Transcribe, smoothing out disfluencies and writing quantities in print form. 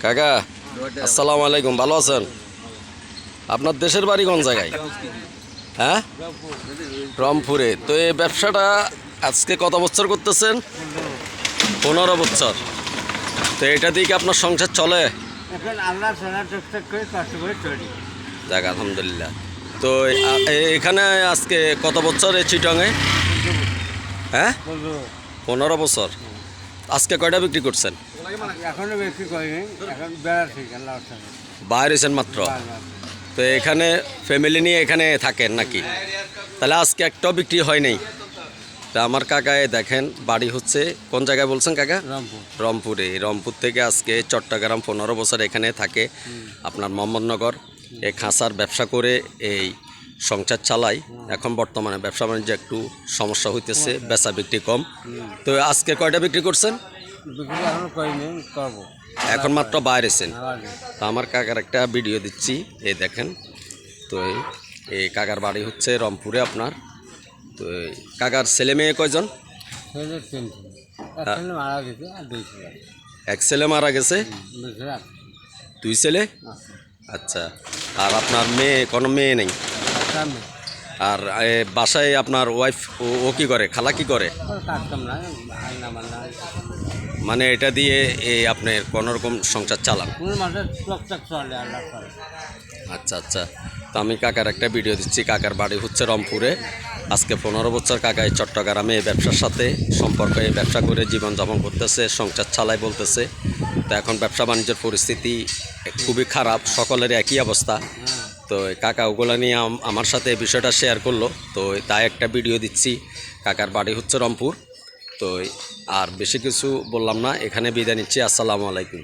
কাকা আসসালামু আলাইকুম, ভালো আছেন? আপনার দেশের বাড়ি কোন জায়গায়? হ্যাঁ, রংপুরে। তো এই ব্যবসাটা আজকে কত বছর করতেছেন? 15 বছর। তো এটা দিয়ে কি আপনার সংসার চলে? যাক আলহামদুলিল্লাহ। তো এখানে আজকে কত বছর এই চিটংয়ে? হ্যাঁ, 15 বছর। আজকে কয়টা বিক্রি করছেন? এখনো বিক্রি করিনি, এখন বেড়াচ্ছি বাইরে হয়েছেন মাত্র। তো এখানে ফ্যামিলি নিয়ে এখানে থাকেন নাকি? তাহলে আজকে একটাও বিক্রি হয় নাই। তা আমার কাকায় দেখেন, বাড়ি হচ্ছে কোন জায়গায় বলছেন কাকা? রংপুরে। রংপুর থেকে আজকে চট্টগ্রাম 15 বছর এখানে থাকে, আপনার মোহাম্মদনগর। এই খাঁচার ব্যবসা করে এই সংসার চালাই। এখন বর্তমানে ব্যবসা বাণিজ্য একটু সমস্যা হইতেছে, বেচা বিক্রি কম। তো আজকে কয়টা বিক্রি করছেন? এখনো করিনি, করবো এখন মাত্র বাইরেছেন। তো আমার কাকার একটা ভিডিও দিচ্ছি, এই দেখেন। তো এই কাকার বাড়ি হচ্ছে রংপুরে আপনার। তো কাকার ছেলে মেয়ে কয়জন? মারা গেছে আর দুই ছেলে। এক ছেলে মারা গেছে, দুই ছেলে। আচ্ছা, আর আপনার মেয়ে? কোনো মেয়ে নেই। আর বাসায় আপনার ওয়াইফ ও কি করে? খালা কি করে? মানে এটা দিয়ে এই আপনার কোনোরকম সংসার চালান? আচ্ছা আচ্ছা। তো আমি কাকার একটা ভিডিও দিচ্ছি। কাকার বাড়ি হচ্ছে রংপুরে। আজকে 15 বছর কাকা এই চট্টগ্রামে এই ব্যবসার সাথে সম্পর্ক, এই ব্যবসা করে জীবনযাপন করতেছে, সংসার চালাই বলতেছে। তো এখন ব্যবসা বাণিজ্যের পরিস্থিতি খুবই খারাপ, সকলের একই অবস্থা। তো কাকা ওগুলো নিয়ে আমার সাথে এই বিষয়টা শেয়ার করলো। তো তাই একটা ভিডিও দিচ্ছি। কাকার বাড়ি হচ্ছে রংপুর। তো আর বেশি কিছু বললাম না, এখানে বিদায় নিচ্ছি। আসসালামু আলাইকুম।